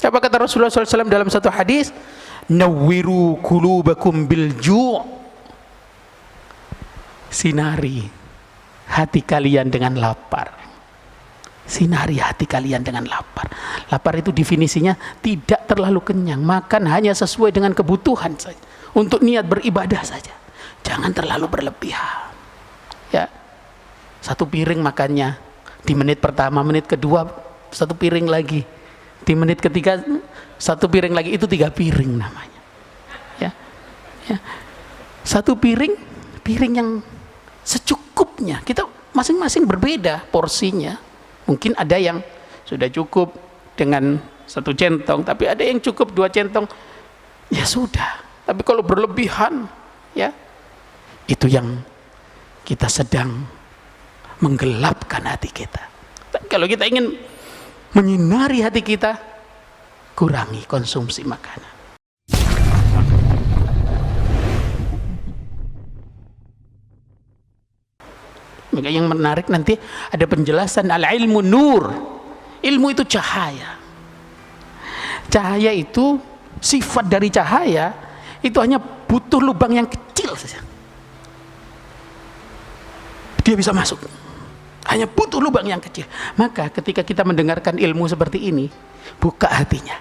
Apa kata Rasulullah SAW dalam satu hadis? Nawwiru qulubakum bil ju'. Sinari hati kalian dengan lapar. Sinari hati kalian dengan lapar. Lapar itu definisinya tidak terlalu kenyang, makan hanya sesuai dengan kebutuhan saja, untuk niat beribadah saja. Jangan terlalu berlebihan. Ya, satu piring makannya, di menit pertama, menit kedua satu piring lagi, di menit ketiga satu piring lagi, itu 3 piring namanya. Ya, ya. Satu piring yang secukupnya. Kita masing-masing berbeda porsinya. Mungkin ada yang sudah cukup dengan 1 centong, tapi ada yang cukup 2 centong. Ya sudah. Tapi kalau berlebihan, ya, itu yang kita sedang menggelapkan hati kita. Kalau kita ingin menyinari hati kita, kurangi konsumsi makanan. Maka yang menarik nanti ada penjelasan al-ilmu nur. Ilmu itu cahaya. Cahaya itu, sifat dari cahaya itu hanya butuh lubang yang kecil saja, dia bisa masuk. Hanya butuh lubang yang kecil. Maka ketika kita mendengarkan ilmu seperti ini, buka hatinya,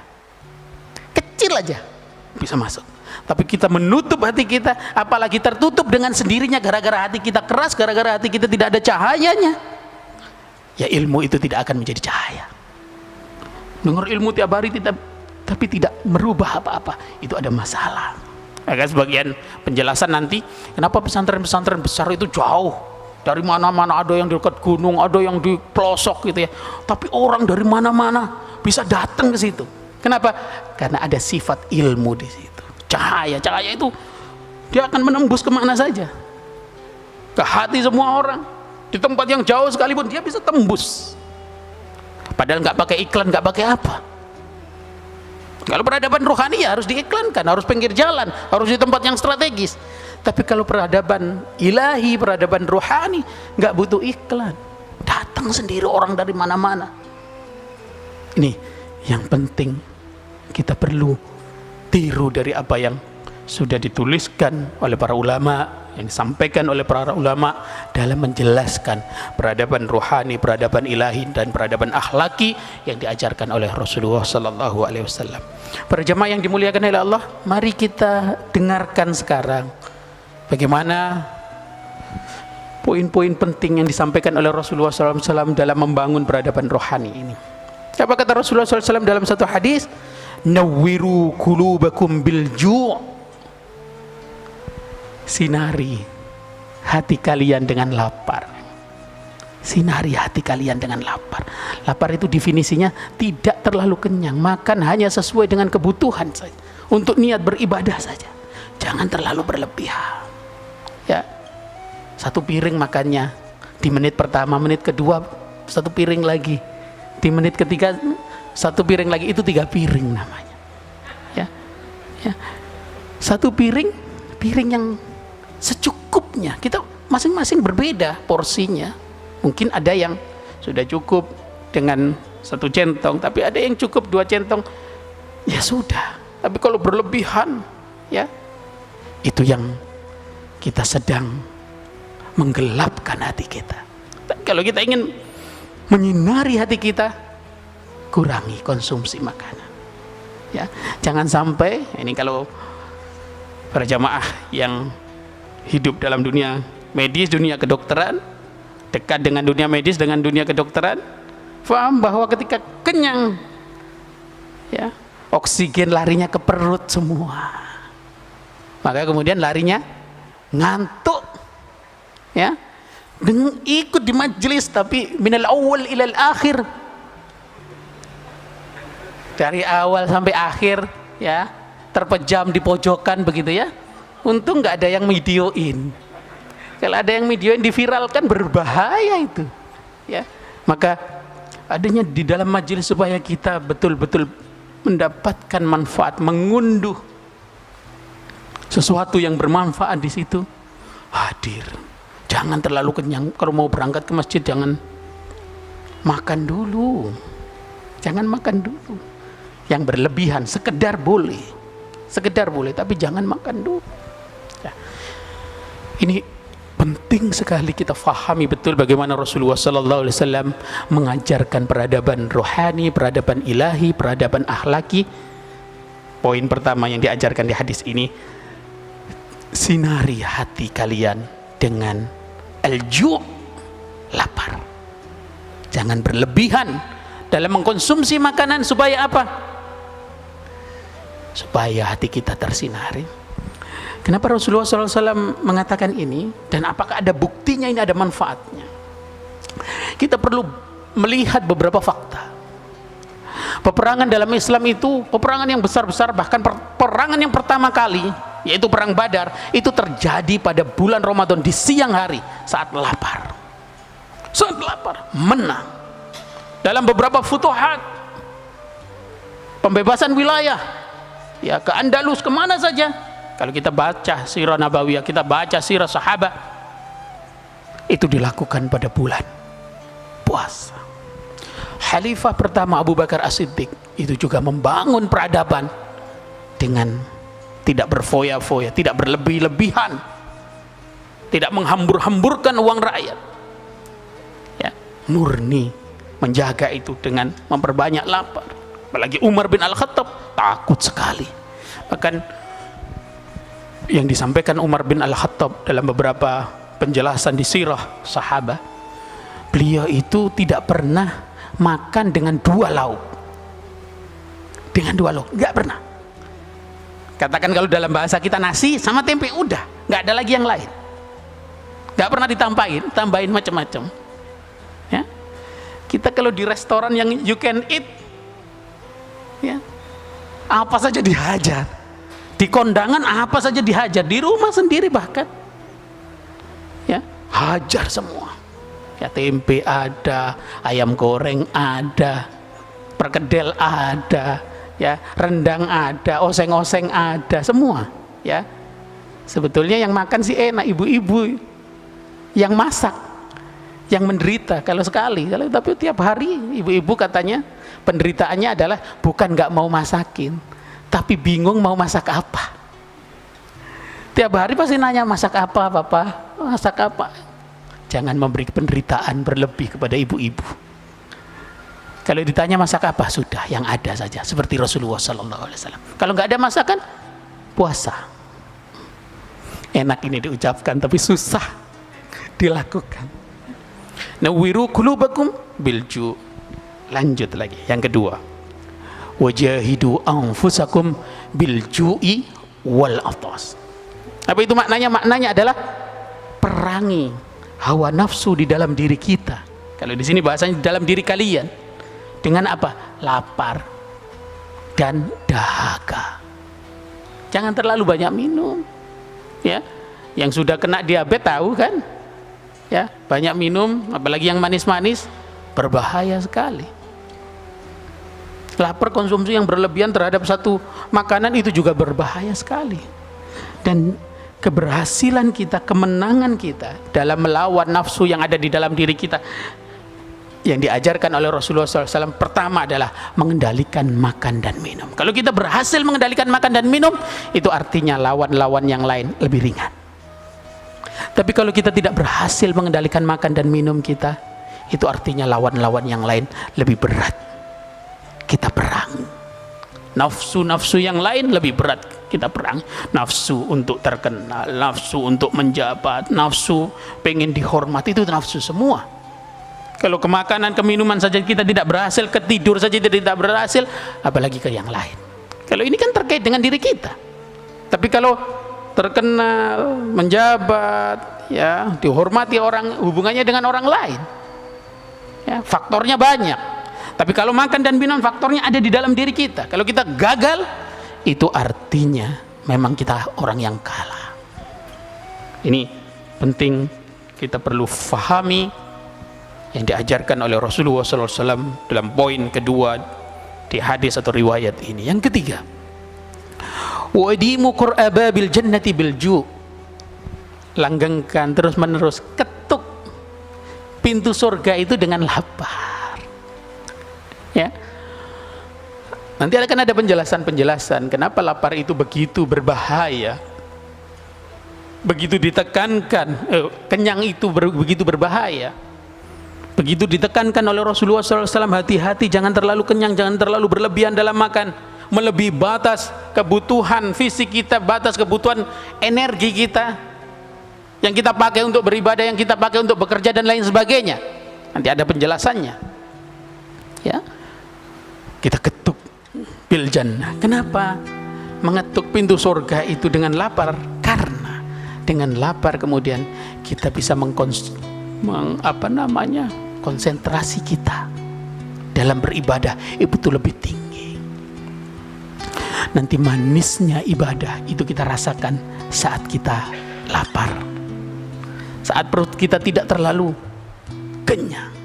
kecil aja bisa masuk. Tapi kita menutup hati kita, apalagi tertutup dengan sendirinya gara-gara hati kita keras, gara-gara hati kita tidak ada cahayanya, ya ilmu itu tidak akan menjadi cahaya. Dengar ilmu tiap hari tapi tidak merubah apa-apa, itu ada masalah. Maka sebagian penjelasan nanti, kenapa pesantren-pesantren besar itu jauh dari mana-mana, ada yang di dekat gunung, ada yang di pelosok gitu ya, tapi orang dari mana-mana bisa datang ke situ. Kenapa? Karena ada sifat ilmu di situ. Cahaya itu dia akan menembus kemana saja, ke hati semua orang. Di tempat yang jauh sekalipun dia bisa tembus, padahal nggak pakai iklan, nggak pakai apa. Kalau peradaban rohani ya harus diiklankan, harus pinggir jalan, harus di tempat yang strategis. Tapi kalau peradaban ilahi, peradaban rohani, nggak butuh iklan, datang sendiri orang dari mana-mana. Ini yang penting, kita perlu tiru dari apa yang sudah dituliskan oleh para ulama, yang disampaikan oleh para ulama dalam menjelaskan peradaban rohani, peradaban ilahi, dan peradaban akhlaki yang diajarkan oleh Rasulullah sallallahu alaihi wasallam. Para jemaah yang dimuliakan oleh Allah, mari kita dengarkan sekarang bagaimana poin-poin penting yang disampaikan oleh Rasulullah sallallahu alaihi wasallam dalam membangun peradaban rohani ini. Apa kata Rasulullah sallallahu alaihi wasallam dalam satu hadis? Nawwiru qulubakum bil ju'. Sinari hati kalian dengan lapar. Sinari hati kalian dengan lapar. Lapar itu definisinya tidak terlalu kenyang, makan hanya sesuai dengan kebutuhan saja, untuk niat beribadah saja. Jangan terlalu berlebihan. Ya, satu piring makannya, di menit pertama, menit kedua satu piring lagi, di menit ketiga satu piring lagi, itu 3 piring namanya. Ya, ya. Satu piring yang secukupnya. Kita masing-masing berbeda porsinya. Mungkin ada yang sudah cukup dengan 1 centong, tapi ada yang cukup 2 centong. Ya sudah. Tapi kalau berlebihan, ya, itu yang kita sedang menggelapkan hati kita. Kalau kita ingin menyinari hati kita, kurangi konsumsi makanan. Ya, jangan sampai ini, kalau para jamaah yang hidup dalam dunia medis, dunia kedokteran, dekat dengan dunia medis, dengan dunia kedokteran, paham bahwa ketika kenyang, ya, oksigen larinya ke perut semua, maka kemudian larinya ngantuk, ya, dengan ikut di majelis tapi minal awal ilal akhir, dari awal sampai akhir, ya, terpejam di pojokan begitu ya. Untung nggak ada yang videoin. Kalau ada yang videoin, diviralkan, berbahaya itu, ya. Maka adanya di dalam majelis supaya kita betul-betul mendapatkan manfaat, mengunduh sesuatu yang bermanfaat di situ, hadir. Jangan terlalu kenyang. Kalau mau berangkat ke masjid, jangan makan dulu. Jangan makan dulu. yang berlebihan, sekedar boleh, tapi jangan makan dulu. Ya. Ini penting sekali kita fahami betul bagaimana Rasulullah SAW mengajarkan peradaban rohani, peradaban ilahi, peradaban akhlaki. Poin pertama yang diajarkan di hadis ini, sinari hati kalian dengan al-ju', lapar. Jangan berlebihan dalam mengkonsumsi makanan, supaya apa? Supaya hati kita tersinari. Kenapa Rasulullah SAW mengatakan ini, dan apakah ada buktinya ini ada manfaatnya? Kita perlu melihat beberapa fakta. Peperangan dalam Islam itu peperangan yang besar-besar, bahkan peperangan yang pertama kali, yaitu perang Badar, itu terjadi pada bulan Ramadan di siang hari saat lapar. Saat lapar, menang. Dalam beberapa futuhat, pembebasan wilayah, ya, ke Andalus, kemana saja. Kalau kita baca sirah nabawiyah, kita baca sirah sahabat, itu dilakukan pada bulan puasa. Khalifah pertama Abu Bakar As-Siddiq itu juga membangun peradaban dengan tidak berfoya-foya, tidak berlebih-lebihan, tidak menghambur-hamburkan uang rakyat, ya, murni menjaga itu dengan memperbanyak lapar. Apalagi Umar bin Al-Khattab takut sekali. Bahkan yang disampaikan Umar bin Al-Khattab dalam beberapa penjelasan di sirah sahabat, beliau itu tidak pernah makan dengan dua lauk. Dengan dua lauk, nggak pernah. Katakan kalau dalam bahasa kita nasi sama tempe, udah, nggak ada lagi yang lain. Nggak pernah tambahin macam-macam. Ya. Kita kalau di restoran yang you can eat, ya, apa saja dihajar. Di kondangan apa saja dihajar. Di rumah sendiri bahkan, ya, hajar semua. Ya, tempe ada, ayam goreng ada, perkedel ada, ya, rendang ada, oseng-oseng ada, semua. Ya, sebetulnya yang makan sih enak, ibu-ibu yang masak, yang menderita kalau sekali. Tapi tiap hari ibu-ibu katanya penderitaannya adalah bukan nggak mau masakin, tapi bingung mau masak apa. Tiap hari pasti nanya, masak apa papa, masak apa. Jangan memberi penderitaan berlebih kepada ibu-ibu. Kalau ditanya masak apa, sudah yang ada saja, seperti Rasulullah SAW. Kalau nggak ada masakan, puasa. Enak ini diucapkan, tapi susah dilakukan. Nawwiru qulubakum bilju. Lanjut lagi, yang kedua, wajahidu anfusakum bilju'i wal atas. Apa itu maknanya? Maknanya adalah perangi hawa nafsu di dalam diri kita. Kalau di sini bahasanya di dalam diri kalian. Dengan apa? Lapar dan dahaga. Jangan terlalu banyak minum. Ya, yang sudah kena diabetes tahu kan? Ya, banyak minum, apalagi yang manis-manis, berbahaya sekali. Lapar, konsumsi yang berlebihan terhadap satu makanan itu juga berbahaya sekali. Dan keberhasilan kita, kemenangan kita dalam melawan nafsu yang ada di dalam diri kita, yang diajarkan oleh Rasulullah SAW, pertama adalah mengendalikan makan dan minum. Kalau kita berhasil mengendalikan makan dan minum, itu artinya lawan-lawan yang lain lebih ringan. Tapi kalau kita tidak berhasil mengendalikan makan dan minum kita, itu artinya lawan-lawan yang lain lebih berat. Kita perang. Nafsu-nafsu yang lain lebih berat kita perang. Nafsu untuk terkenal, nafsu untuk menjabat, nafsu pengen dihormati, itu nafsu semua. Kalau ke makanan, ke minuman saja kita tidak berhasil, ke tidur saja tidak berhasil, apalagi ke yang lain. Kalau ini kan terkait dengan diri kita. Tapi kalau terkenal, menjabat, ya, dihormati orang, hubungannya dengan orang lain, ya, faktornya banyak. Tapi kalau makan dan minum, faktornya ada di dalam diri kita. Kalau kita gagal, itu artinya memang kita orang yang kalah. Ini penting, kita perlu fahami yang diajarkan oleh Rasulullah SAW dalam poin kedua di hadis atau riwayat ini. Yang ketiga, wadimu qur'aba bil jannati bil ju'. Langgengkan terus menerus, ketuk pintu surga itu dengan lapar. Ya, Nanti akan ada penjelasan-penjelasan kenapa lapar itu begitu berbahaya, begitu ditekankan, kenyang itu begitu berbahaya, begitu ditekankan oleh Rasulullah SAW, hati-hati jangan terlalu kenyang, jangan terlalu berlebihan dalam makan, melebihi batas kebutuhan fisik kita, batas kebutuhan energi kita yang kita pakai untuk beribadah, yang kita pakai untuk bekerja dan lain sebagainya. Nanti ada penjelasannya, ya. Kita ketuk bil jannah. Kenapa mengetuk pintu surga itu dengan lapar? Karena dengan lapar kemudian kita bisa konsentrasi kita dalam beribadah itu lebih tinggi. Nanti manisnya ibadah itu kita rasakan saat kita lapar, saat perut kita tidak terlalu kenyang.